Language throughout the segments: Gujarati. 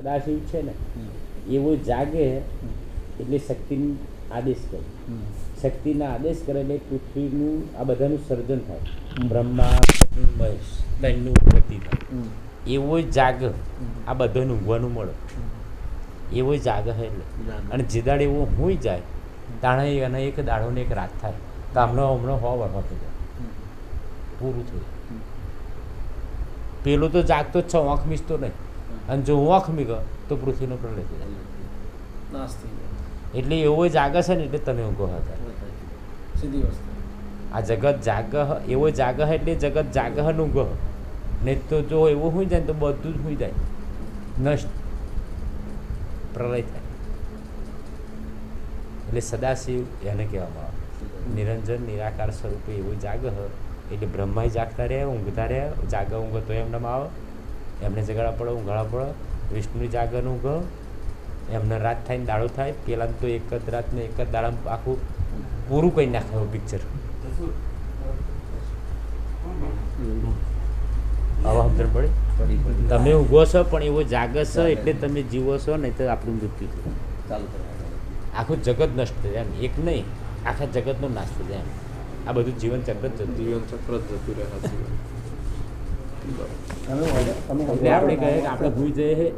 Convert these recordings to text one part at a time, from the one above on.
સદાશિવ છે ને એવો જાગે એટલે શક્તિની આદેશ કરે. શક્તિના આદેશ કરે એટલે પૃથ્વીનું આ બધાનું સર્જન થાય. બ્રહ્મા મહેશ ત્રણનું ઉત્પત્તિ થાય. એવો જાગ આ બધાનું ઊંઘવાનું મળે. એવો જાગ હે એટલે. અને જે દાડે એવો હોઈ જાય તાણે અને એક દાડો ને એક રાત થાય તો હમણાં હો વરવા થઈ જાય, પૂરું થઈ જાય. પેલો તો જાગતો જ છે, આંખ મીચતો નહીં. અને જો આંખ મીક તો પૃથ્વીનો પ્રલય થઈ જાય, નાશ થઈ જાય. એટલે એવો જાગે છે ને એટલે તમે ઊંઘો હતા. સીધી વસ્તુ. આ જગત જાગ એવો જાગ હે એટલે જગત જાગ હ ઊંઘ. નહીં તો જો એવું હોઈ જાય તો બધું જ હોઈ જાય, નષ્ટ પ્રલય થાય. એટલે સદાશિવ એને કહેવામાં આવે. નિરંજન નિરાકાર સ્વરૂપે એવું જાગ હ એટલે બ્રહ્માય જાગતા રહે, ઊંઘતા રહે. જાગ ઊંઘ તો એમનામાં આવે, એમને જગાડા પડે, ઊંઘાડા પડે. વિષ્ણુ જાગર ઊંઘ, એમને રાત થાય ને દાડો થાય. પેલા તો એક જ રાત ને એક જ દાડા આખું પૂરું કરી નાખે એવું પિક્ચર. આવા સમજણ પડે. તમે ઊંઘો છો પણ એવો જાગે છે એટલે તમે જીવો છો, નહીં તો આપણું મૃત્યુ થયું. આખું જગત નષ્ટ થઈ જાય એમ. એક નહીં, આખા જગતનો નાશ થઈ જાય એમ. આ બધું જીવન ચક્ર જ જતું જીવન ચક્ર જ જતું રહે. એટલે આપણે કહીએ કે આપણે ભૂઈ જઈએ,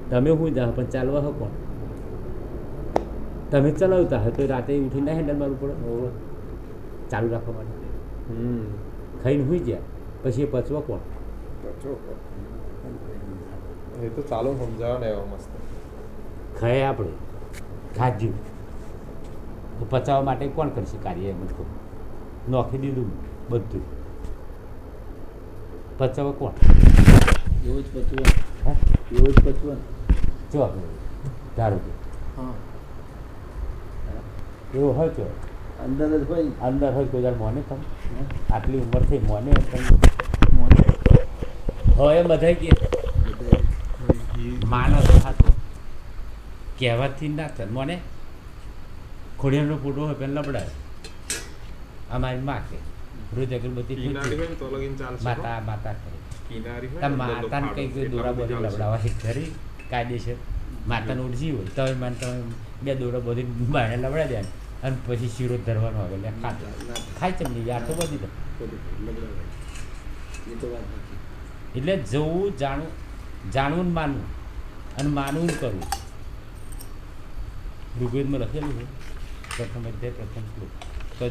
તમે ભૂઈ જાઓ પણ ચાલવા હો કોણ? તમે ચલાવતા હોય તો રાતે ઉઠીને હેન્ડલ મારવું પડે ચાલુ રાખવા માટે. ખાઈને ભૂઈ ગયા પછી એ પચવા કોણ? એ તો ચાલો સમજાવો ને એવા મસ્ત. ખાય આપણે ખાધ્યું તો પચાવવા માટે કોણ કરશે કાર્ય? એમ જ કહું, નોખી દીધું બધું, પચાવવા કોણ? એવું જ પચવું. હા, એવું જ પચવું. જો આપણે ધારો કે હા, એવું હોય તો અંદર જ હોય. અંદર હોય કોઈ વાર મોને તમે આટલી ઉંમર થઈ મોને તમે હવે બધા કે માનસ થતો કહેવાથી ના થાય. મને ખોડિયાનો ફોટો હોય પેલા લબડાય અમારી માં કે રોજ અગરબત્તી માતા માતા કરે. માતાને કંઈક દોરા બોરી લબડાવવા ખરી કાયદેસર. માતાને ઉડજી હોય તો મને તમે બે દોરા બોરી બાણે લબડા દે અને પછી શીરો ધરવાનો આવે એટલે ખાતો ખાય ચમની યાર તો બધી દે. એટલે જવું જાણવું ને માનવું અને માનવું કરવું. ઋગ્વેદમાં લખેલું છે પ્રથમ અધ્યાય પ્રથમ શ્લોક કે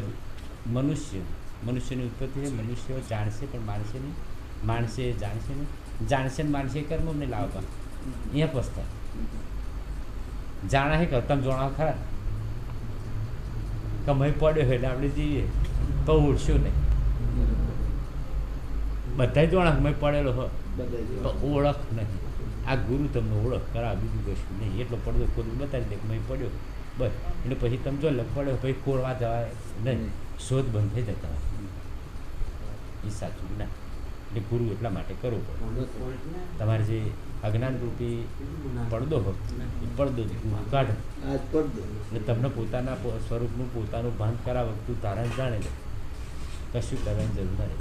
મનુષ્યની ઉત્પત્તિ છે. મનુષ્ય જાણશે પણ માનશે નહીં, માણસે જાણશે નહીં, જાણશે ને માનશે કર્મ અમને લાવવા અહીંયા પસતા જાણા હે કર તમે જોણા ખરા કમાઈ પડ્યો હોય એટલે આપણે જઈએ તો ઉડશું નહીં. બધા જોણા કમાઈ પડેલો હોય તો ઓળખ નહીં. આ ગુરુ તમને ઓળખ કરાવે, બીજું કશું નહીં. એટલો પડદો ખોદું બતાવી દે કે મેં પડ્યો બસ. એટલે પછી તમે જો પડ્યો પછી ખોરવા જવાય નહીં, શોધ બંધ થઈ જતા હોય. એ સાચું ના. એટલે ગુરુ એટલા માટે કરવું પડે. તમારે જે અજ્ઞાન રૂપી પડદો હોય એ પડદો કાઢો એટલે તમને પોતાના સ્વરૂપનું પોતાનું ભાન કરાવે. તું તારા જાણે લે, કશું કરવાની જરૂર ના રહે.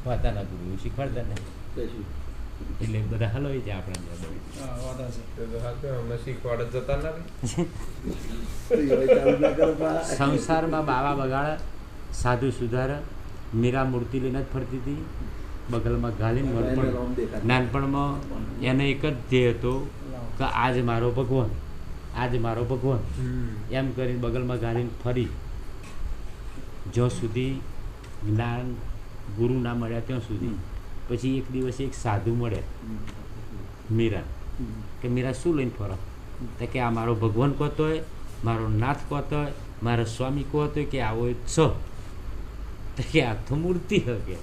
વાતાના ગુરુ એવું શીખવાડતા ને એટલે બધા હલો છે આપણા શીખવાડ જતા સંસારમાં બાવા બગાડા, સાધુ સુધારા. મીરા મૂર્તિ લઈને જ ફરતી હતી બગલમાં ઘાલીને. નાનપણમાં એને એક જ ધ્યેય હતો કે આજ મારો ભગવાન, આજ મારો ભગવાન એમ કરીને બગલમાં ઘાલીને ફરી જ્યાં સુધી જ્ઞાન ગુરુ ના મળ્યા ત્યાં સુધી. પછી એક દિવસે એક સાધુ મળે મીરા કે મીરા શું લઈને ફરો? તો કે આ મારો ભગવાન કહેતો હોય, મારો નાથ કહેતો હોય, મારો સ્વામી કહેતો હોય કે આવો છો? તો કે આ તો મૂર્તિ હકે.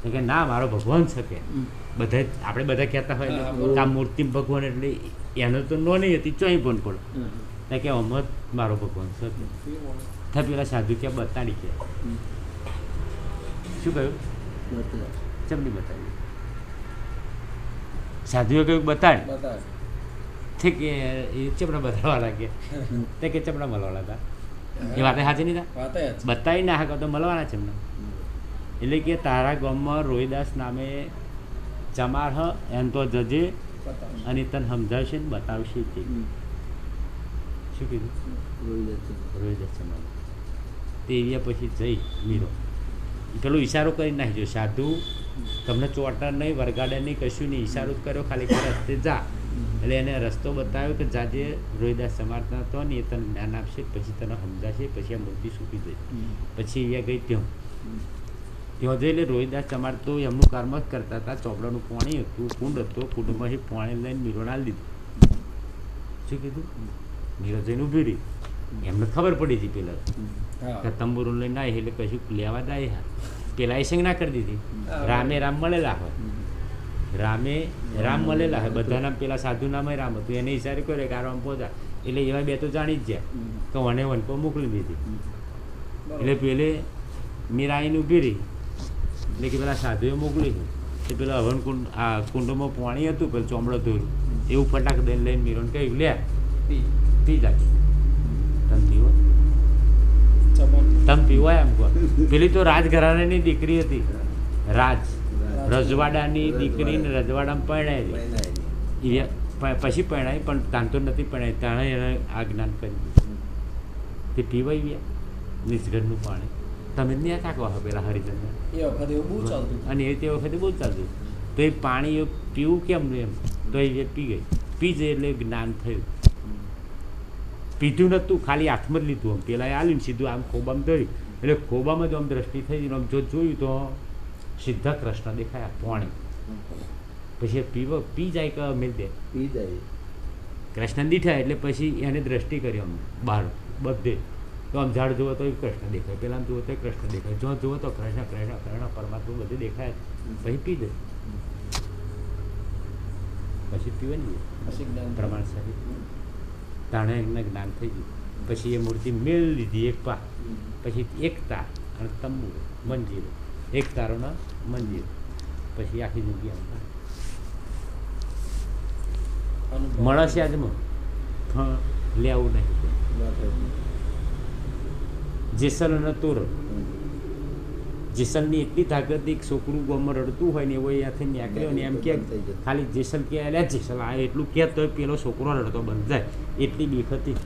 તો કે ના મારો ભગવાન છે કે બધા આપણે બધા કહેતા હોય કે આ મૂર્તિ ભગવાન એટલે એનો તો નો નહીં હતી ચોઈ પણ પડે. તો કે અમત મારો ભગવાન છે. તો પેલા સાધુ કે બતાડી કે શું કહ્યું? ચમની બતાવી. સાધુએ કહ્યું બતાડ. કે એ ચમડા બતાવવા લાગે. તે કે ચમડા મળવાના હતા. એ વાતે સાચી નહીં હતા? બતાવી ના તો મળવાના ચમડા. એટલે કે તારા ગામમાં રોહિદાસ નામે ચમાર હ એમ તો જજે બતાવો. અને તને સમજાવશે ને બતાવશે તે શું કીધું રોહિદાસ રોહિદાસ ચમાર તે એરિયા પછી જઈ મીરો પેલો ઈશારો કરી નાખજો સાધુ તમને ચોટા નહીં વરગાડે નહીં કશું નહીં ઈશારો જ કર્યો ખાલી કે રસ્તે જા એટલે એને રસ્તો બતાવ્યો કે જાજે રોહિદાસ સમારતા હતો ને એ તને જ્ઞાન આપશે પછી તને સમજાશે પછી આ મૂર્તિ સૂકી જઈ પછી અહીંયા ગઈ ત્યાં જઈ એટલે રોહિદાસ ચમાર તો એમનું કર્મ જ કરતા હતા ચોપડાનું પાણી હતું કુંડ હતો કુંડમાંથી પાણી લઈને મીરોને આલી દીધું શું કીધું મીરો જઈને ઊભી રહી એમને ખબર પડી હતી પેલા કે તંબુરો લઈને આવી એટલે કશું લેવા જાય હા પેલા એ સંજ્ઞા કરી દીધી રામે રામ મળેલા હોય રામે રામ મળેલા હોય બધાના પેલા સાધુ નામે રામ હતું એને ઈશારે કર્યો કે આ રામ પહોંચા એટલે એવા બે તો જાણી જ ગયા તો વને વનપો મોકલી દીધી એટલે પેલે મીરા આવીને ઊભી રહી એટલે કે પેલા સાધુએ મોકલી તો પેલા હવન કુંડ આ કુંડમાં પાણી હતું પેલું ચોમડો ધોરું એવું ફટાક દઈને લઈને મીરોને કહ્યું લે પી જાય તમે પીવો તમે પીવો એમ કહો પેલી તો રાજઘરાણાની દીકરી હતી રજવાડાની દીકરીને રજવાડામાં પરણાયેલી પછી પરણાઈ પણ તાન તો નથી પરણાઈ તાણે એને આ જ્ઞાન કરી દીધું તે પીવાઈ ગયા નિસઘરનું પાણી તમે જ નહીં થાકો હો પેલા હરિજનને એ વખતે એવું બહુ ચાલતું અને એ તે વખતે બહુ ચાલતું તો એ પાણી એ પીવું કેમનું એમ તો એ પી ગઈ પી જાય એટલે જ્ઞાન થયું પીધું નહોતું ખાલી હાથમાં જ લીધું આમ પેલા આલ્યું ને સીધું આમ ખોબામાં ધર્યું એટલે ખોબામાં જ આમ દ્રષ્ટિ થઈ આમ જો જોયું તો સીધા કૃષ્ણ દેખાયા પાણી પછી પી જાય કે મિલ દે પી જાય કૃષ્ણ દીઠા એટલે પછી એને દ્રષ્ટિ કરી આમ બહાર બધે તો આમ ઝાડ જુઓ તો એ કૃષ્ણ દેખાય પેલા જુઓ તો કૃષ્ણ દેખાય જો જુઓ તો કૃષ્ણ કૃષ્ણ કૃષ્ણ પરમાત્મા બધે દેખાય પછી પી દે પછી પીવે ને પછી જ્ઞાન પ્રમાણ સહિત તાણે એમને જ્ઞાન થઈ ગયું પછી એ મૂર્તિ મેળ લીધી એક પા પછી એક તાર અને તંબુ મંજીરો એક તારોના મંજીરો પછી આખી જગ્યા અનુભવ. મળશે આજમાં લેવું નહીં જેસલ અને તોર જેસલની એટલી તાકાત એક છોકરું ગામમાં રડતું હોય ને એવો અહીંયાથી નીકળ્યો ને એમ કે ખાલી જેસલ કે અલ્યા જેસલ આ એટલું કહે તો પેલો છોકરો રડતો બંધ જાય એટલી બીક હતી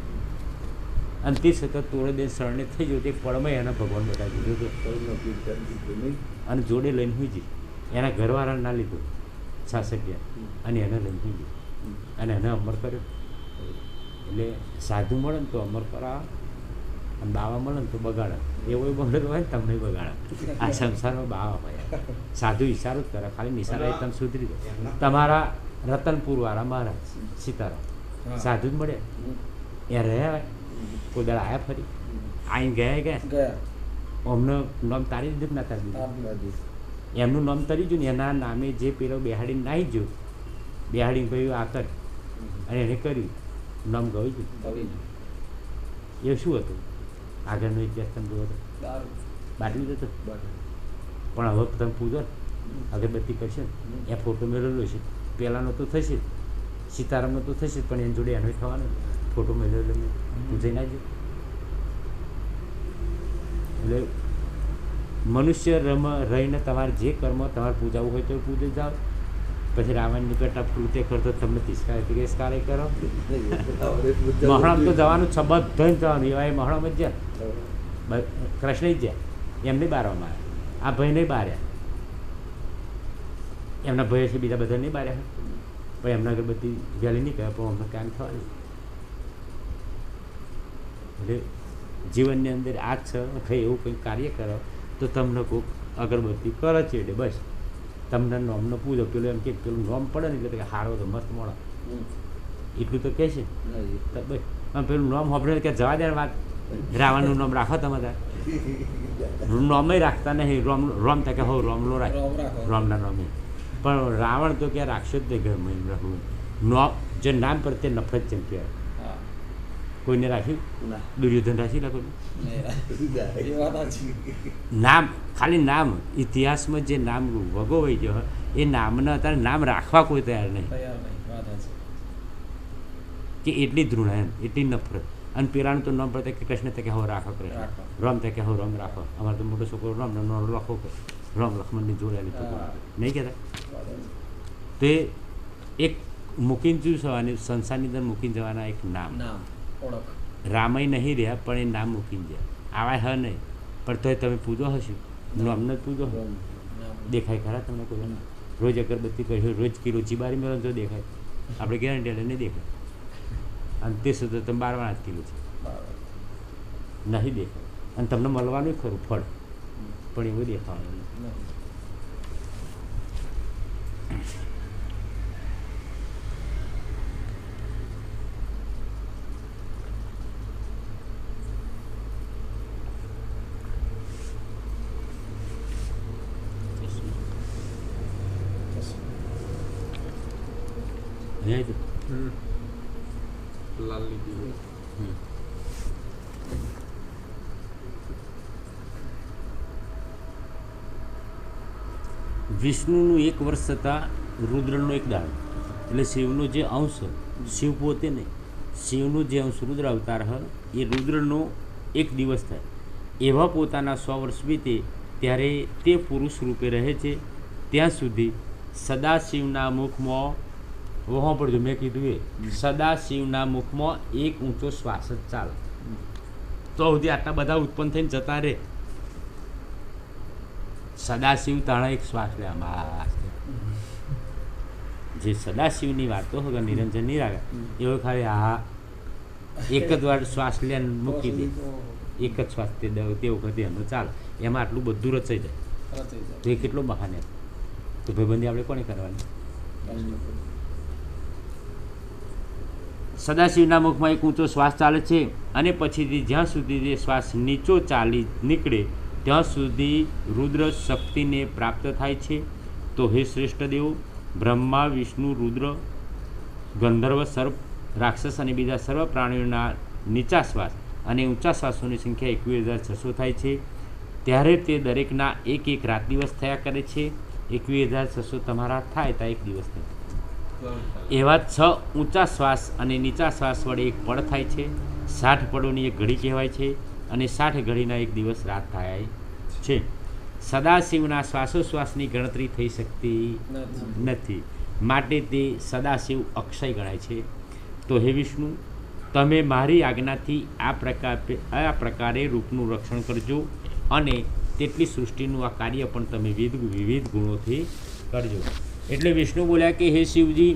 અને તે છતાં તોડે દે શરણે થઈ ગયો તે પળમાં એના ભગવાન બતાવી દીધું અને જોડે લઈને હોઈ જઈ એના ઘરવાળાને ના લીધું છાસઠિયા અને એને લઈને હોઈ ગઈ અને એને અમર કર્યો એટલે સાધુ મળે ને તો અમર કરાવે અને બાવા મળે ને તો બગાડે એવો બગડેલો હોય ને તમને બગાડે આ સંસારમાં બાવા હોય સાધુ ઈશારો જ કરે ખાલી નિશાળે તમે સુધરી દો તમારા રતનપુરવાળા મહારાજ સીતારામ સાધુ જ મળે એ રહ્યા કોઈ દાડા આવ્યા ફરી આઈને ગયા અમને નામ તારી દીધું ના તારી દીધું એમનું નામ તરી ગયું ને એના નામે જે પેલો બેહાડીને નાહી ગયો બેહાડીને કહ્યું આ કર અને એને કર્યું નામ ગયું ગયું એ શું હતું આગળનો ઇતિહાસ તમે જોવો તો બાટલી જ હતો પણ હવે તમે પૂજો અગરબત્તી કરશે ને એ ફોટો મેળવેલો છે પહેલાંનો તો થશે સીતારામનો તો થશે પણ એની જોડે એનો થવાનો ફોટો મેળવેલો પૂજાઈ ના જાય એટલે મનુષ્ય રહીને તમારે જે કર્મ તમારે પૂજાવું હોય તો પૂજાઈ જાઓ પછી રાવણની પેટા કૃત્ય કરતો તમને તિરસ્કાર કરો મહણામ તો જવાનું છે બધું જવાનું એવા એ મહણામ જ જ્યાં કૃષ્ણ જ જ્યાં એમને બારવામાં આવ્યા આ ભાઈ નહીં બાર્યા એમના ભાઈ છે બીજા બધા નહીં બાર્યા પણ એમના અગરબત્તી વહેલી નહીં કહે પણ અમને કામ થવાની એટલે જીવનની અંદર આ જ છે કંઈ એવું કંઈક કાર્ય કરો તો તમને કોઈક અગરબત્તી કરે છે એટલે બસ તમને નોમનો પૂજો પેલું એમ કે પેલું નોમ પડે ને એટલે કે હારો તો મસ્ત મળે એટલું તો કહે છે બસ આમ પેલું નોમ સાંભળે કે જવા દે વાત રાવણનું નામ રાખો તમે તાર નોમે રાખતા નહીં રોમ થાય કે હો રોમ લો રાખ રોમના નોમે પણ રાવણ તો ક્યાં રાખશો જ નહીં ઘરમાં રહું નોમ જે નામ પ્રત્યે નફરત ચંપી કોઈને રાખ્યું દુર્યોધન રાખી રાખો નામ ખાલી નામ ઇતિહાસમાં જે નામ વગોવાઈ ગયો એ નામના અત્યારે નામ રાખવા કોઈ તૈયાર નહીં કે એટલી ધૃણા એમ એટલી નફરત અને પેલાનું તો નામ પડતા કે કૃષ્ણ તે કે હો રાખો કૃષ્ણ રામ તે કે હો રામ રાખો અમારે તો મોટો છોકરો રામ લખો રામ લક્ષ્મણની જોડેલી તો નહીં કહેતા તે એક મૂકીને શું થવાની સંસારની અંદર મૂકીને જવાના એક નામ નામ ઓળખ રામય નહીં રહ્યા પણ એ નામ મૂકીને જાય આવા હ નહીં પણ તોય તમે પૂજો હશો નામને જ પૂજો હો નામ દેખાય ખરા તમને કોઈ રોજ અગરબત્તી કહ્યું રોજ કિલો ચીબારી મેળો તો દેખાય આપણે ગેરંટી એટલે નહીં દેખાય અને તે સુધી તમે 12 જ કિલો છે બરાબર નહીં દેખાય અને તમને મળવાનું ખરું ફળ પણ એવું દેખાવાનું નહીં. નહીં. અહીંયા જ. લાલની દીવો. હમ. વિષ્ણુનું 1 વર્ષ થતાં રુદ્રનો એક દાડો એટલે શિવનો જે અંશ શિવ પોતે નહીં શિવનો જે અંશ રુદ્ર અવતાર હ એ રુદ્રનો 1 દિવસ થાય એવા પોતાના 100 વર્ષ વીતે ત્યારે તે પુરુષ રૂપે રહે છે ત્યાં સુધી સદાશિવના મુખમાં વહો પડજો મેં કીધું એ સદાશિવના મુખમાં એક ઊંચો શ્વાસ જ ચાલે તો સુધી આટલા બધા ઉત્પન્ન થઈને જતા રહે સદાશિવ તાણા એક શ્વાસ લે આમાં જે સદાશિવની વાતો હોય નિરંજન નિરાકાર એવો ખાલી આ એક જ વાર શ્વાસ લે ને મૂકી દે એક જ શ્વાસ તે વખતે એમનો ચાલે એમાં આટલું બધું રચાઈ જાય રચાઈ જાય. તો એ કેટલો મહાન એમ તો ભાઈબંધી આપણે કોને કરવાની સદાશિવના મુખમાં એક ઊંચો શ્વાસ ચાલે છે અને પછીથી જ્યાં સુધી તે શ્વાસ નીચો ચાલી નીકળે ત્યાં સુધી રુદ્ર શક્તિને પ્રાપ્ત થાય છે. તો હે શ્રેષ્ઠ દેવો બ્રહ્મા વિષ્ણુ રુદ્ર ગંધર્વ સર્પ રાક્ષસ અને બીજા સર્વ પ્રાણીઓના નીચા શ્વાસ અને ઊંચા શ્વાસોની સંખ્યા 21,600 થાય છે. ત્યારે તે દરેકના એક એક રાત દિવસ થયા કરે છે. 21,600 તમારા થાય તો એક દિવસ થાય. એવા 6 ઊંચા શ્વાસ અને નીચા શ્વાસ વડે એક પળ થાય છે. 60 પળોની એક ઘડી કહેવાય છે અને 60 ઘડીના એક દિવસ રાત થાય છે. સદાશિવના શ્વાસોશ્વાસની ગણતરી થઈ શકતી નથી માટે તે સદાશિવ અક્ષય ગણાય છે. તો હે વિષ્ણુ તમે મારી આજ્ઞાથી આ પ્રકારે રૂપનું રક્ષણ કરજો અને તેટલી સૃષ્ટિનું આ કાર્ય પણ તમે વિવિધ ગુણોથી કરજો. એટલે વિષ્ણુ બોલ્યા કે હે શિવજી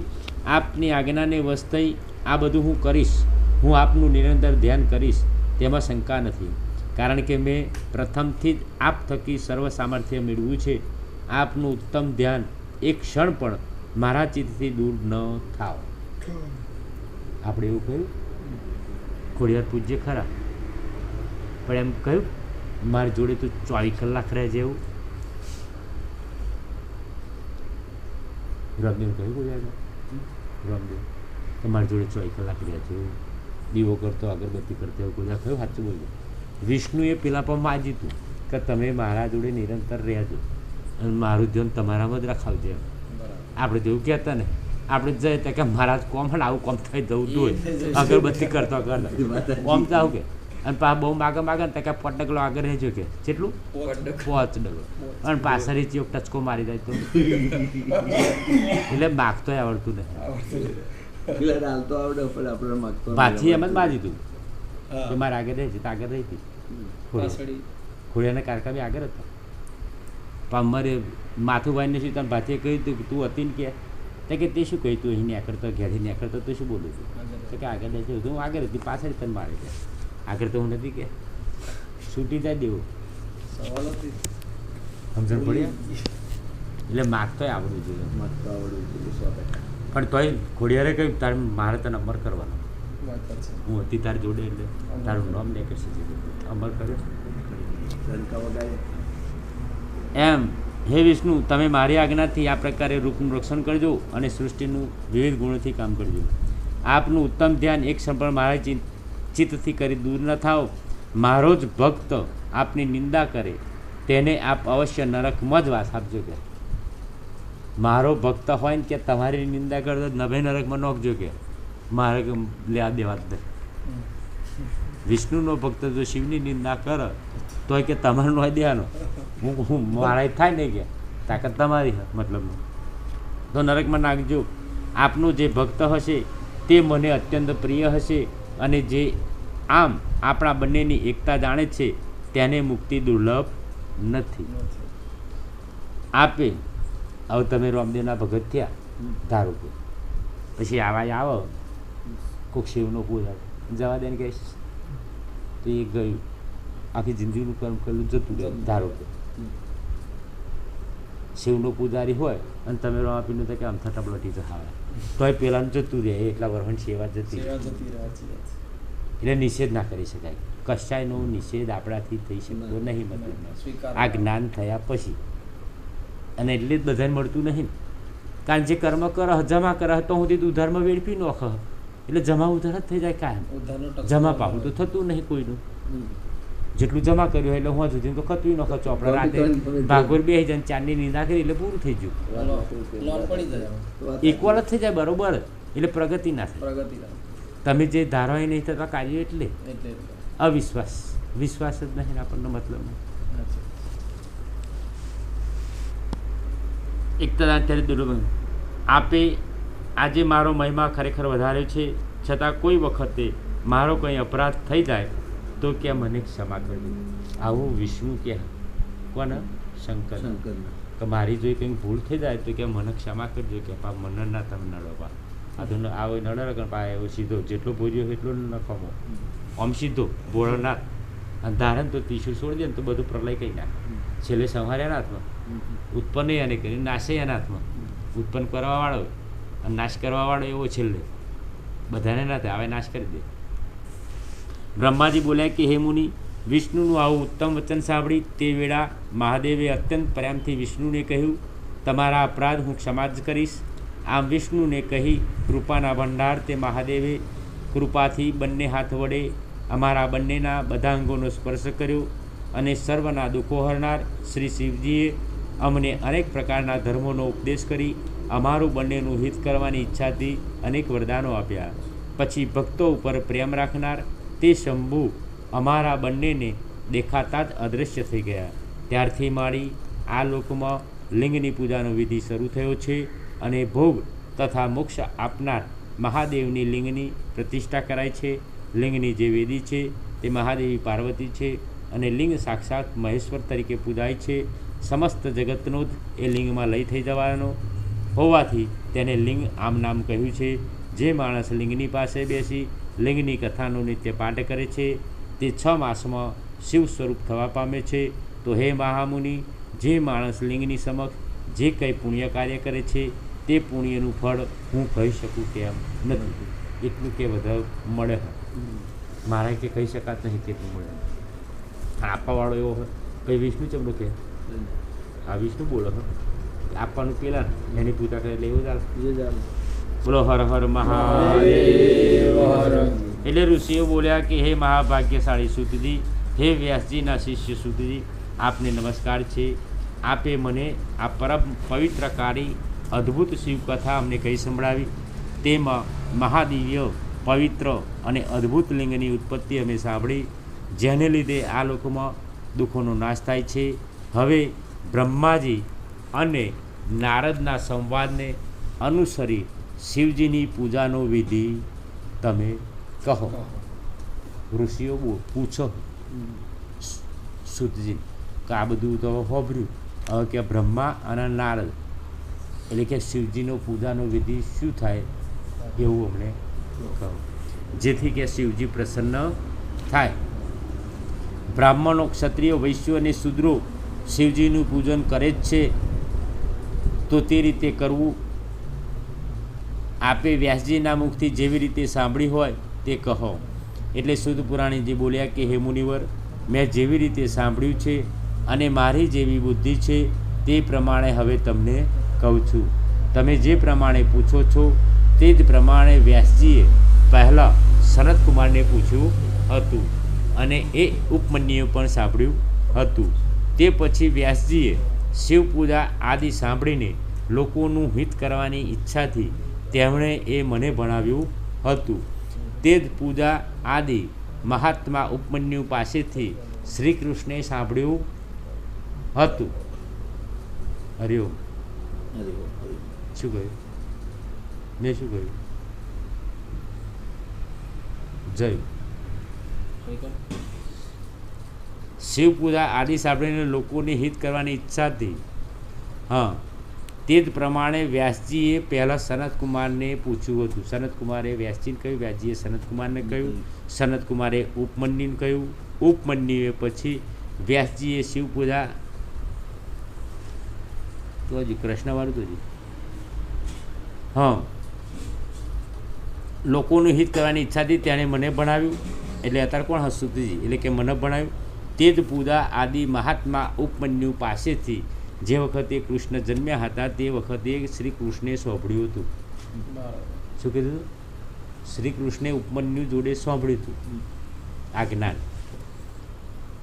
આપની આજ્ઞાને વશ થઈ આ બધું હું કરીશ. હું આપનું નિરંતર ધ્યાન કરીશ તેમાં શંકા નથી કારણ કે મેં પ્રથમથી જ આપ થકી સર્વ સામર્થ્ય મેળવ્યું છે. આપનું ઉત્તમ ધ્યાન એક ક્ષણ પણ મારા ચિત્તથી દૂર ન થાવ. આપણે એવું કહ્યું ખોડિયાર પૂજ્ય ખરા પણ એમ કહ્યું મારી જોડે તો 24 કલાક રહે છે એવું રામદેવ કહ્યું ખોડિયાર રામદેવ તમારી જોડે 24 કલાક રહે છે એવું દીવો કરતો અગરબત્તી કરતો એવું કોઈ કહ્યું સાચું બોલ્યું. વિષ્ણુએ પેલા પણ માગ્યું હતું કે તમે મારા જોડે નિરંતર રહેજો અને મારું ધ્યાન તમારામાં જ રખાવજો એમ. આપણે જેવું કહેતા ને આપણે જઈએ તો કે મારા કોમ ને આવું કોમ થઈ જવું જોઈએ અગરબત્તી કરતો કરતો કોમ તો આવું કે અને પા બહુ માગે ને તો કે 5 ડગલો આગળ રહેજો કે કેટલું 5 ડગલો અને પાછળથી ચીક ટચકો મારી જાય તો એટલે માગતોય આવડતું નહીં પાછી એમ જ માજી તું કે મારે આગળ રહી છે તો આગળ રહી હતી ખોડિયાના કારકા બી આગળ હતા પણ અમારે માથું ભાઈને શું તને ભાથીએ કહ્યું હતું કે તું હતી ને કે તે શું કહ્યું તું અહીં નેકળતો ઘેરી નેકળતો તો શું બોલું છું તો કે આગળ રહી હું આગળ હતી પાછળ તને મારે કે આગળ તો હું નથી કે છૂટી જાય દેવું સમજણ પડી એટલે માગતોય આવડવું જોઈએ પણ તોય ખોડિયારે કહ્યું તારે મારે તને અમર કરવાનો હું હતી તારી જોડે એટલે તારું નામ લે કે અમર કર્યો એમ. હે વિષ્ણુ તમે મારી આજ્ઞાથી આ પ્રકારે રૂપનું રક્ષણ કરજો અને સૃષ્ટિનું વિવિધ ગુણોથી કામ કરજો. આપનું ઉત્તમ ધ્યાન એક ક્ષણ પણ મારા ચિત્તથી કરી દૂર ન થાવ. મારો જ ભક્ત આપની નિંદા કરે તેને આપ અવશ્ય નરકમાં જ વાસ આપજો કે મારો ભક્ત હોય ને કે તમારી નિંદા કરતો નભે નરકમાં નોખજો કે મારે લેવા દેવા જ નહીં. વિષ્ણુનો ભક્ત જો શિવની નિંદા કરે તો કે તમારે નોય દેવાનો હું મારા થાય નહીં કે તાકાત તમારી મતલબ તો નરકમાં નાખજો. આપનો જે ભક્ત હશે તે મને અત્યંત પ્રિય હશે અને જે આમ આપણા બંનેની એકતા જાણે છે તેને મુક્તિ દુર્લભ નથી. આપે હવે તમે રામદેવના ભગત થયા ધારો કે, પછી આવા આવો કોઈક શિવનો પૂજા જવા દે ને કહીશ તો એ ગયું, આખી જિંદગીનું કર્મ કરેલું જતું રહે. ધારો કે શિવનો પૂજારી હોય અને તમે રામ આપીને તો કે આમ થતા બ્લટી જહાવે તોય પેલાનું જતું રહે, એટલા વર્ષની સેવા જતી રહે. એટલે નિષેધ ના કરી શકાય, કશાયનો નિષેધ આપણાથી થઈ શકતો નહીં. મતલબ આ જ્ઞાન થયા પછી, અને એટલે જ બધાને મળતું નહીં. કારણ જે કર્મ કરે જમા કરે તો હું તે ઉધારમાં વેડફી નોખ, એટલે જમા ઉધાર જ થઈ જાય કાયમ. જમા પાવું તો થતું નહીં કોઈનું. જેટલું જમા કર્યું એટલે હું સુધી તો ખતું નોખો ચોપડા રાતે ભાગવર બે જાય ચાંદની નિંદા કરી એટલે પૂરું થઈ ગયું. ઇક્વલ જ થઈ જાય બરોબર, એટલે પ્રગતિ ના થાય. તમે જે ધારો એ નહીં થતા કાર્ય એટલે અવિશ્વાસ, વિશ્વાસ જ નહીં આપણને મતલબ નહીં. એક તરફ અત્યારે દુર્લભ આપે આજે મારો મહિમા ખરેખર વધારે છે, છતાં કોઈ વખતે મારો કંઈ અપરાધ થઈ જાય તો કે મને ક્ષમા કરજો. આવું વિષ્ણુ કે કોને? શંકર. કે મારી જો કંઈક ભૂલ થઈ જાય તો કે મને ક્ષમા કરજો, કે પા મને ના તમે નડો પા આ તો આવો નડે કે પા એવો સીધો જેટલો ભોજ્યો એટલો નખમો આમ સીધો ભોળોનાથ. અને ધારણ તો ત્રિશુળ છોડી દે ને તો બધું પ્રલય કહી નાખે. છેલ્લે સંહાર એના હાથમાં, ઉત્પન્ન એને કરી નાશે એના હાથમાં. ઉત્પન્ન કરવાવાળો અને નાશ કરવાવાળો એવો છેલ્લે બધાને ના થાય, હવે નાશ કરી દે. બ્રહ્માજી બોલ્યા કે હે મુનિ, વિષ્ણુનું આવું ઉત્તમ વચન સાંભળી તે વેળા મહાદેવે અત્યંત પ્રેમથી વિષ્ણુને કહ્યું, તમારા અપરાધ હું ક્ષમા જ કરીશ. આમ વિષ્ણુને કહી કૃપાના ભંડાર તે મહાદેવે કૃપાથી બંને હાથ વડે અમારા બંનેના બધા અંગોનો સ્પર્શ કર્યો અને સર્વના દુઃખો હરનાર શ્રી શિવજીએ અમને અનેક પ્રકારના ધર્મોનો ઉપદેશ કરી અમારું બંનેનું હિત કરવાની ઈચ્છાથી અનેક વરદાનો આપ્યા. પછી ભક્તો ઉપર પ્રેમ રાખનાર તે શંભુ અમારા બંનેને દેખાતા જ અદૃશ્ય થઈ ગયા. ત્યારથી માંડી આ લોકમાં લિંગની પૂજાનો વિધિ શરૂ થયો છે અને ભોગ તથા મોક્ષ આપનાર મહાદેવની લિંગની પ્રતિષ્ઠા કરાય છે. લિંગની જે વેદી છે તે મહાદેવી પાર્વતી છે અને લિંગ સાક્ષાત મહેશ્વર તરીકે પૂજાય છે. સમસ્ત જગતનો જ એ લિંગમાં લય થઈ જવાનો હોવાથી તેને લિંગ આમ નામ કહ્યું છે. જે માણસ લિંગની પાસે બેસી લિંગની કથાનું નિત્ય પાઠ કરે છે તે 6 માસમાં શિવ સ્વરૂપ થવા પામે છે. તો હે મહામુનિ, જે માણસ લિંગની સમક્ષ જે કંઈ પુણ્ય કાર્ય કરે છે તે પુણ્યનું ફળ હું કહી શકું તેમ નથી. એટલું કે બધા મળે, મારા કે કહી શકાત નહીં તેટલું મળે. આપવાવાળો એવો હોય ભાઈ વિષ્ણુ ચમડો કે આ વિષ્ણુ બોલો આપવાનું પેલા એની પૂજા કરે એટલે એવું ચાલે. બોલો હર હર મહાદેવ. એટલે ઋષિઓ બોલ્યા કે હે મહાભાગ્યશાળી સૂતજી, હે વ્યાસજીના શિષ્ય સૂતજી, આપને નમસ્કાર છે. આપે મને આ પરમ પવિત્રકારી અદ્ભુત શિવકથા અમને કહી સંભળાવી. તેમાં મહાદિવ્ય પવિત્ર અને અદ્ભુત લિંગની ઉત્પત્તિ અમે સાંભળી, જેને લીધે આ લોકોમાં દુઃખોનો નાશ થાય છે. હવે બ્રહ્માજી અને નારદના સંવાદને અનુસરી શિવજીની પૂજાનો વિધિ તમે કહો. ઋષિઓ પૂછો સૂતજી કે આ બધું તો હોભર્યું, હવે કે બ્રહ્મા અને નારદ એટલે કે શિવજીનો પૂજાનો વિધિ શું થાય એવું અમને કહો, જેથી કે શિવજી પ્રસન્ન થાય. બ્રાહ્મણો, ક્ષત્રિયો, વૈશ્યો અને શૂદ્રો શિવજીનું પૂજન કરે જ છે, તો તે રીતે કરવું. આપે વ્યાસજીના મુખથી જેવી રીતે સાંભળી હોય તે કહો. એટલે શુદ્ધ પુરાણીજી બોલ્યા કે હે મુનિવર, મેં જેવી રીતે સાંભળ્યું છે અને મારી જેવી બુદ્ધિ છે તે પ્રમાણે હવે તમને કહું છું. તમે જે પ્રમાણે પૂછો છો તે જ પ્રમાણે વ્યાસજીએ પહેલાં સનતકુમારને પૂછ્યું હતું અને એ ઉપમન્યુએ પણ સાંભળ્યું હતું. તે પછી વ્યાસજીએ શિવ પૂજા આદિ સાંભળીને લોકોનું હિત કરવાની ઈચ્છાથી તેમણે એ મને ભણાવ્યું હતું. તે જ પૂજા આદિ મહાત્મા ઉપમન્યુ પાસેથી શ્રી કૃષ્ણે સાંભળ્યું હતું. હરિઓમ. શું કહ્યું? મેં શું કહ્યું? જય શિવ પૂજા આદિ સાંભળીને લોકોની હિત કરવાની ઈચ્છાથી હા તે જ પ્રમાણે વ્યાસજીએ પહેલાં સનતકુમારને પૂછ્યું હતું. સનતકુમારે વ્યાસજીને કહ્યું, વ્યાસજીએ સનતકુમારને કહ્યું, સનતકુમારે ઉપમન્યુને કહ્યું, ઉપમન્યુએ પછી વ્યાસજીએ શિવ પૂજા તો હજી કૃષ્ણવાળું તો હજી હા લોકોનું હિત કરવાની ઈચ્છાથી તેણે મને ભણાવ્યું. એટલે અત્યારે કોણ હસુતજી એટલે કે મને ભણાવ્યું. તે જ પૂજા આદિ મહાત્મા ઉપમન્યુ પાસેથી જે વખતે કૃષ્ણ જન્મ્યા હતા તે વખતે શ્રી કૃષ્ણે સાંભળ્યું હતું. શું કીધું? શ્રી કૃષ્ણે ઉપમન્યુ જોડે સાંભળ્યું હતું આ જ્ઞાન.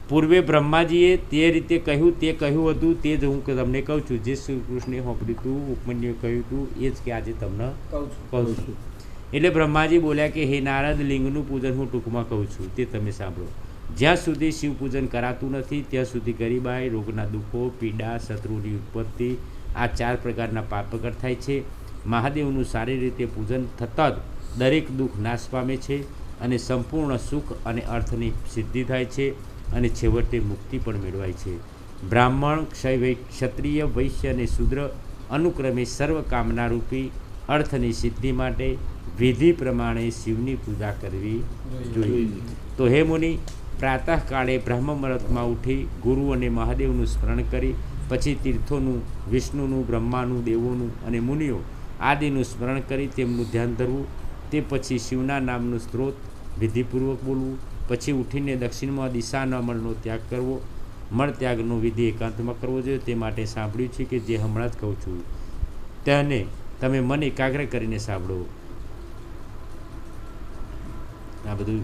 પૂર્વે બ્રહ્માજીએ તે રીતે કહ્યું તે કહ્યું હતું તે જ હું તમને કહું છું. જે શ્રી કૃષ્ણે સાંભળ્યું હતું ઉપમન્યુએ કહ્યું હતું એ જ કે આજે તમને કહું છું. એટલે બ્રહ્માજી બોલ્યા કે હે નારદ, લિંગનું પૂજન હું ટૂંકમાં કહું છું તે તમે સાંભળો. જ્યાં સુધી શિવ પૂજન કરાતું નથી ત્યાં સુધી ગરીબાઈ, રોગના દુઃખો, પીડા, શત્રુની ઉત્પત્તિ આ 4 પ્રકારના પાપ પ્રગટ થાય છે. મહાદેવનું સારી રીતે પૂજન થતાં જ દરેક દુઃખ નાશ પામે છે અને સંપૂર્ણ સુખ અને અર્થની સિદ્ધિ થાય છે અને છેવટે મુક્તિ પણ મેળવાય છે. બ્રાહ્મણ, ક્ષત્રિય, વૈશ્ય અને શૂદ્ર અનુક્રમે સર્વ કામનારૂપી અર્થની સિદ્ધિ માટે વિધિ પ્રમાણે શિવની પૂજા કરવી જોઈએ. તો હે મુનિ, પ્રાતઃકાળે બ્રહ્મ મુહૂર્તમાં ઉઠી ગુરુ અને મહાદેવનું સ્મરણ કરી પછી તીર્થોનું, વિષ્ણુનું, બ્રહ્માનું, દેવોનું અને મુનિઓ આદિનું સ્મરણ કરી તેમનું ધ્યાન ધરવું. તે પછી શિવના નામનું સ્ત્રોત વિધિપૂર્વક બોલવું. પછી ઉઠીને દક્ષિણમાં દિશાના મળનો ત્યાગ કરવો. મળ ત્યાગનો વિધિ એકાંતમાં કરવો જોઈએ. તે માટે સાંભળ્યું છે કે જે હમણાં જ કહું છું તેને તમે મન એકાગ્ર કરીને સાંભળો. આ બધું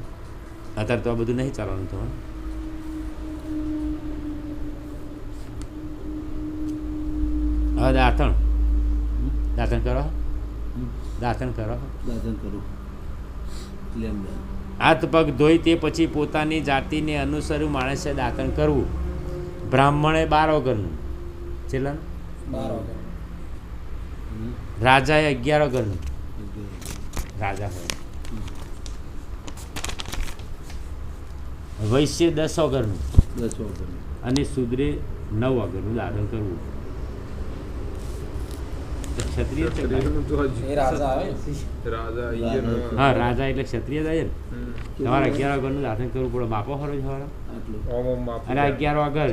અત્યારે તો આ બધું નહીં ચાલવાનું તો હવે દાંતણ કરો, દાંતણ કરો. હાથ પગ ધોઈ તે પછી પોતાની જાતિને અનુસરી માણસે દાંતણ કરવું. બ્રાહ્મણે 12 વગરનું છેલ્લા 12 વગર. રાજાએ 11 વગરનું રાજા હોય. વૈશ્ય 10 વગરનું અને શૂદ્રે 9 વગરનું દાંતણ કરવું. ક્ષત્રિય એ રાજા આવે હા રાજા એટલે ક્ષત્રિય થાય ને. તમારે 11 વગરનું દાંતણ કરવું પડે. માપો ખરો છે અને 11 વગર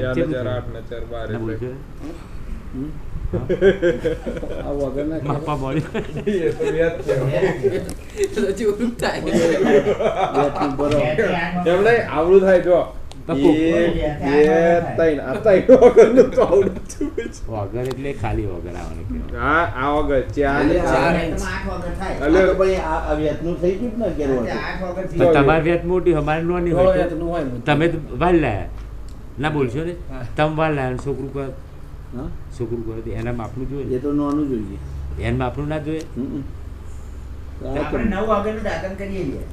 માપા બોલી આવડું થાય જો વગર એટલે ખાલી વગર આવવાનું કહેવાય. હા આ વગર તમારી વ્યાજ મોટી અમારે નાની હોય. તમે તો વાલ લાયા ના બોલશો ને. તમે વાલ લાયા છોકરું કર છોકરું કરે એના માપનું જોઈએ. એ તો નાનું જોઈએ. એના માપનું ના જોઈએ. આપણે 9 વાગ્યાનું દાતન કરીએ છીએ.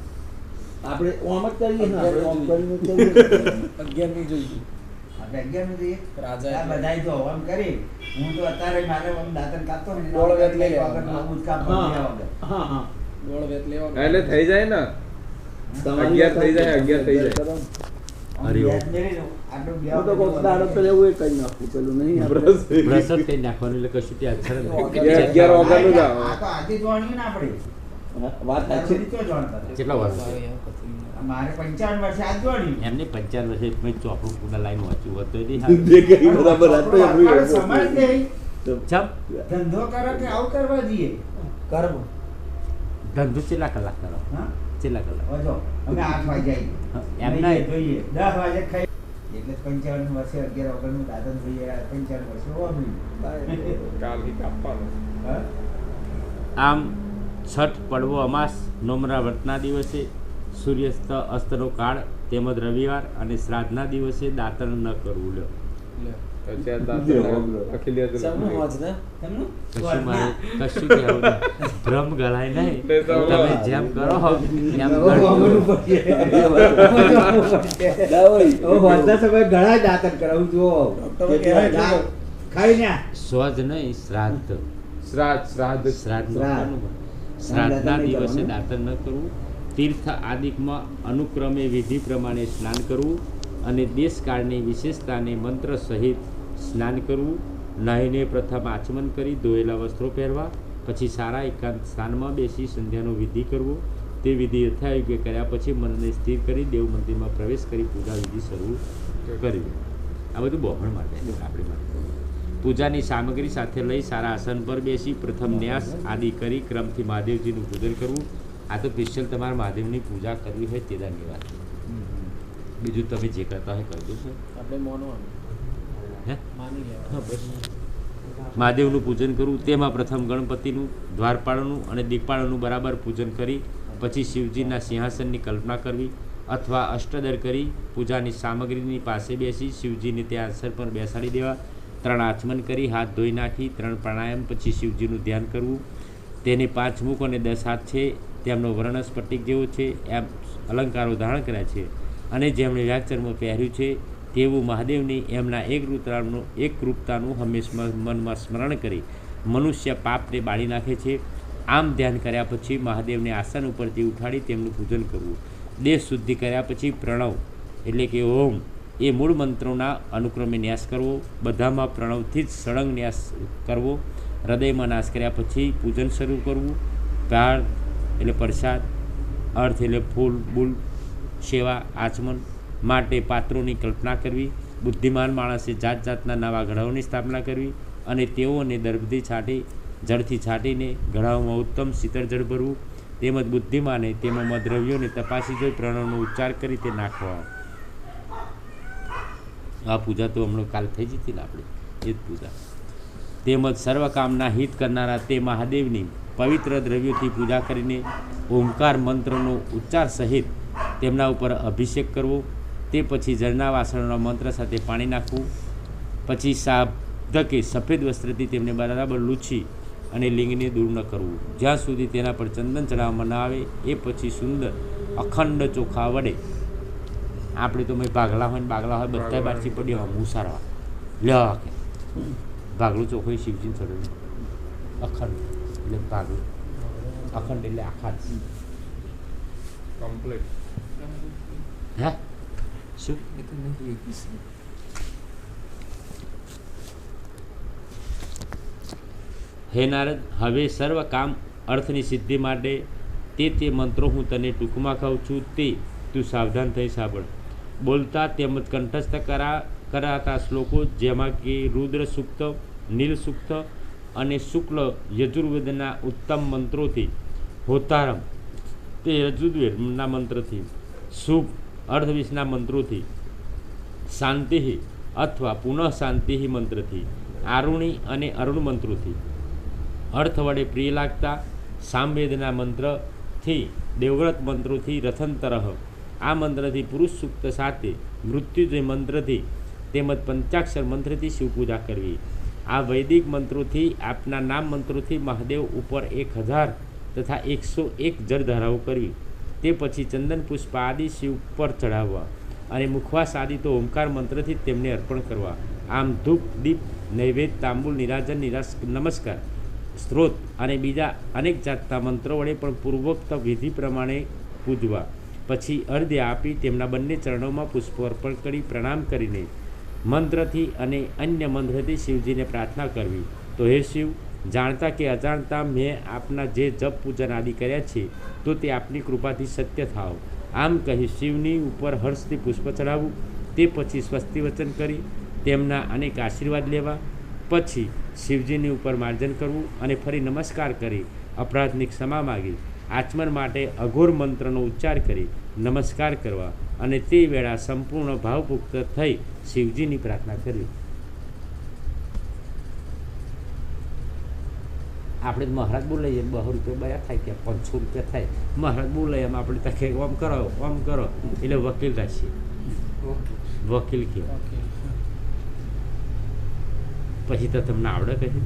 આપણે ઓમ જ કરીએ ને. આપણે ઓમ કરીને કરીએ. 11 નું જોઈએ. આપણે 11 નું જોઈએ. રાજા આ બધાય તો ઓમ કરી. હું તો અત્યારે મારે ઓમ દાતન કાપતો ને. દોડ વેત લઈ વગર નવું જ કાપતો વગર. હા હા. દોડ વેત લેવાનો. એટલે થઈ જાય ને 11 થઈ જાય 11 થઈ જાય. અરે હું તો કોક દાડો તો એવું એ કઈ નાખું પેલું નહીં આપણે. બ્રશ જ કઈ નાખવાનું એટલે કશું ત્યાં અક્ષર જ નહીં. 11 વગરનું જ આ તો આજે જોણ્યું ને આપણે. વાત સાચી તો જોણતા. કેટલા વર્ષ મારે 55 વર્ષે આજ જોણ્યું. એમને 55 વર્ષે મેં ચોપડું પૂરા લાઈન વાંચ્યું હોત તો એ નહીં બરાબર હતો એમનું સમાજ નહીં. ચમ ધંધો કરો કે આવું કરવા દઈએ કરવું. ધંધો કેટલા કલાક કરો? હા કેટલા કલાક? જો અમે 8 વાગે આવીએ. એમ ના જોઈએ 10 વાગે ખાઈ એટલે 55 વર્ષે 11 વગરનું દાદન જોઈએ. 55 વર્ષે ઓમલી કાલથી કાપવાનું. આમ છઠ પડવો અમાસ નોમરા વ્રતના દિવસે સૂર્યાસ્ત અસ્તનો કાળ તેમજ રવિવાર અને શ્રાદ્ધના દિવસે દાંતણ ન કરવું. લ્યો કશું મારે કશું કહેવું નહીં. ભ્રમ ગળાય નહીં. તમે જેમ કરો હો એમ ઘણા દાતન કરાવું જો ખાઈ ને સ્વજ નહીં શ્રાદ્ધ શ્રાદ્ધ શ્રાદ્ધ શ્રાદ્ધના દિવસે દાતન ન કરવું. તીર્થ આદિકમાં અનુક્રમે વિધિ પ્રમાણે સ્નાન કરવું અને દેશકાળની વિશેષતાને મંત્ર સહિત સ્નાન કરવું. નાહીને પ્રથમ આચમન કરી ધોયેલા વસ્ત્રો પહેરવા, પછી સારા એકાંત સ્થાનમાં બેસી સંધ્યાનો વિધિ કરવો. તે વિધિ યથાયોગ્ય કર્યા પછી મનને સ્થિર કરી દેવ મંદિરમાં પ્રવેશ કરી પૂજા વિધિ શરૂ કરવી. આ બધું બહોણ માટે આપણી માટે. પૂજાની સામગ્રી સાથે લઈ સારા આસન પર બેસી પ્રથમ ન્યાસ આદિ કરી ક્રમથી મહાદેવજીનું પૂજન કરવું. આ તો સ્પેશિયલ તમારે મહાદેવની પૂજા કરવી હોય તે દાની વાત. બીજું તમે જે કરતા હોય કરજો સર. આપણે માનવાનું હે માની લેવાનું. હા બસ. મહાદેવનું પૂજન કરવું. તેમાં પ્રથમ ગણપતિનું, દ્વારપાળનું અને દીપાળનું બરાબર પૂજન કરી પછી શિવજીના સિંહાસનની કલ્પના કરવી અથવા અષ્ટદર કરી પૂજાની સામગ્રીની પાસે બેસી શિવજીને ત્યાં આસન પર બેસાડી દેવા. 3 આચમન કરી હાથ ધોઈ નાખી 3 પ્રાણાયામ પછી શિવજીનું ધ્યાન કરવું. તેને 5 મુખ અને 10 હાથ છે. તેમનો વર્ણ સ્ફટિક જેવો છે એમ અલંકારો ધારણ કર્યા છે અને જેમણે વ્યાચર્મ પહેર્યું છે તેવું મહાદેવની એમના એકરૂપતાનું હંમેશા મનમાં સ્મરણ કરી મનુષ્ય પાપને બાળી નાખે છે. આમ ધ્યાન કર્યા પછી મહાદેવને આસન ઉપરથી ઉઠાડી તેમનું પૂજન કરવું. દેહ શુદ્ધિ કર્યા પછી પ્રણવ એટલે કે ઓમ એ મૂળ મંત્રોના અનુક્રમે ન્યાસ કરવો. બધામાં પ્રણવથી જ સળંગ ન્યાસ કરવો. હૃદયમાં નાશ કર્યા પછી પૂજન શરૂ કરવું. પ્રાણ એટલે પ્રસાદ, અર્થ એટલે ફૂલ બૂલ, સેવા આચમન માટે પાત્રોની કલ્પના કરવી. બુદ્ધિમાન માણસે જાત જાતના નવા ઘડાઓની સ્થાપના કરવી અને તેઓને દર્ભથી છાંટી જળથી છાંટીને ઘડાઓમાં ઉત્તમ શીતળ જળ ભરવું. તેમજ બુદ્ધિમાને તેમાં દ્રવ્યોને તપાસી જોઈ પ્રણવનો ઉચ્ચાર કરી તે નાખવા. આ પૂજા તો હમણાં કાલ થઈ જતી ને આપણે એ જ પૂજા. તેમજ સર્વકામના હિત કરનારા તે મહાદેવની પવિત્ર દ્રવ્યોથી પૂજા કરીને ઓમકાર મંત્રનો ઉચ્ચાર સહિત તેમના ઉપર અભિષેક કરવો. તે પછી જળના વાસણના મંત્ર સાથે પાણી નાખવું. પછી સાધકે સફેદ વસ્ત્રથી તેમને બરાબર લૂછી અને લિંગને દૂર ન કરવું જ્યાં સુધી તેના પર ચંદન ચડાવવામાં ન આવે. એ પછી સુંદર અખંડ ચોખા વડે આપણે તો મેં ભાગલા હોય ને બાગલા હોય બધા બારથી પડી હોય મુસારવા લેવા કે ભાગલું ચોખ્ખું શિવજીને ચડેલું અખંડ એટલે ભાગલું અખંડ એટલે આખા કમ્પ્લીટ. હે શું હે નારદ, હવે સર્વ કામ અર્થની સિદ્ધિ માટે તે મંત્રો હું તને ટૂંકમાં કહું છું તે તું સાવધાન થઈ સાંભળ. બોલતા તેમજ કંઠસ્થ કરાતા શ્લોકો જેમાં કે રુદ્ર સૂક્ત, નીલ સૂક્ત અને શુક્લ યજુર્વેદના ઉત્તમ મંત્રોથી, હોતારમ તે યજુર્વેદના મંત્રથી, શુભ અર્ધવિશના મંત્રોથી, શાંતિ અથવા પુનઃ શાંતિ મંત્રથી, આરુણી અને અરુણ મંત્રોથી, અર્થ વડે પ્રિય લાગતા સામવેદના મંત્રથી, દેવવ્રત મંત્રોથી, રથંતરહ આ મંત્રથી, પુરુષ સૂક્ત સાથે, મૃત્યુજય મંત્રથી તેમજ પંચાક્ષર મંત્રથી શિવપૂજા કરવી. આ વૈદિક મંત્રોથી આપના નામ મંત્રોથી મહાદેવ ઉપર 1000 તથા 101 જળધારાઓ કરવી. તે પછી ચંદન પુષ્પ આદિ શિવ પર ચઢાવવા અને મુખવાસ આદિ તો ઓમકાર મંત્રથી તેમને અર્પણ કરવા. આમ ધૂપ, દીપ, નૈવેદ્ય, તાંબુલ, નિરાજન, નમસ્કાર, સ્ત્રોત અને બીજા અનેક જાતના મંત્રો વડે પણ પૂર્વોક્ત વિધિ પ્રમાણે પૂજવા. પછી અર્ધ્ય આપી તેમના બંને ચરણોમાં પુષ્પો અર્પણ કરી પ્રણામ કરીને મંત્રથી અને અન્ય મંત્રથી શિવજીને પ્રાર્થના કરવી. તો હે શિવ, જાણતા કે અજાણતા મેં આપના જે જપ પૂજન આદિ કર્યા છે તો તે આપની કૃપાથી સત્ય થાવ. આમ કહી શિવની ઉપર હર્ષથી પુષ્પ ચડાવવું. તે પછી સ્વસ્તિ વચન કરી તેમના અનેક આશીર્વાદ લેવા. પછી શિવજીની ઉપર માર્જન કરવું અને ફરી નમસ્કાર કરી અપરાધની ક્ષમા માગી આચમન માટે અઘોર મંત્રનો ઉચ્ચાર કરી નમસ્કાર કરવા અને તે વેળા સંપૂર્ણ ભાવપુક્ત થઈ શિવજીની પ્રાર્થના કરવી. આપણે મહારાજ બોલાઈએ 200 રૂપિયા બયા થાય કે 500 રૂપિયા થાય. મહારાજ બોલાય એમ આપણે તકે આમ કરો એટલે વકીલ રાખીએ. વકીલ કે પછી તો તમને આવડે કહી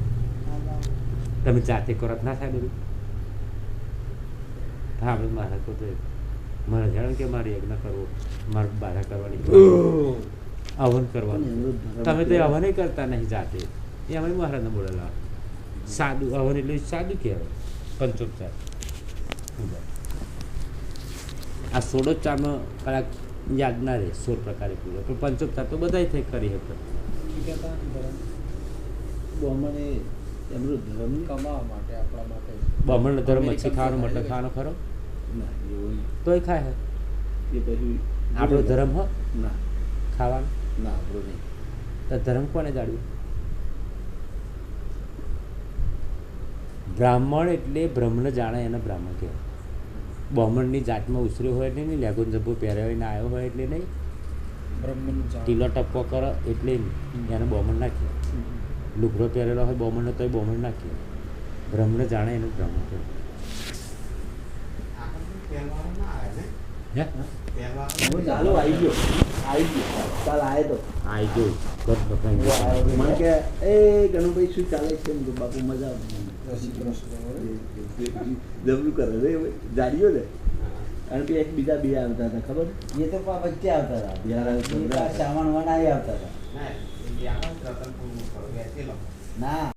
તમે જાતે કરો ના થાય બધું. હા આપણે મહારાજ તો મારે જાણ કે મારે યજ્ઞ કરવો, મારે બાધા કરવાની, હવન કરવાનું. તમે તો હવન કરતા નહીં જાતે. એ અમે મહારાજને બોલેલા સાદું હવન એટલે સાદું કહેવાય પંચોપચાર. આ સોળોપચારમાં કલાક યાદ ના રહે 16 પ્રકારે પૂરો, પણ પંચોપચાર તો બધાય થઈ કરી શકે. શું કહેતા ધર્મ બ્રાહ્મણે એમનો ધર્મ કમાવા માટે આપણા માટે બ્રાહ્મણનો ધર્મ મચ્છી ખાવાનો મટન ખાવાનો ખરો ના એવો નહીં. તોય ખાય હે. એ પછી આપણો ધર્મ હ ના ખાવાનો. ના આપણો નહીં. તો ધર્મ કોને જાળવ્યું? બ્રાહ્મણ એટલે બ્રહ્મને જાણે એને બ્રાહ્મણ કહેવાય. બ્રાહ્મણની જાતમાં ઉછર્યો હોય એટલે નહીં, લેગો જબ્બો પહેર્યો હોય ને આવ્યો હોય એટલે નહીં, બ્રહ્મનું જાણ ટીલો ટપ્પો કરે એટલે નહીં, એને બ્રાહ્મણ ના કહેવાય. લુગડો પહેરેલો હોય બ્રાહ્મણનો તોય બ્રાહ્મણ ના કહેવાય. બ્રહ્મને જાણે એને બ્રાહ્મણ કહેવાય. હે હું ચાલો આવી ગયો કાલ આવ્યો તો આઈ ગયો ઘર પકડાઈ મને ગયો. કે એ ગણુભાઈ શું ચાલે છે? મેં કીધું, બાપુ મજા રસી કૃષ્ણ જબરું કરે રે જાડીઓ ને અને પછી એક બીજા બે આવતા હતા ખબર ये तो बच्चे आता था यार, ये सामान वाना ही आता था ना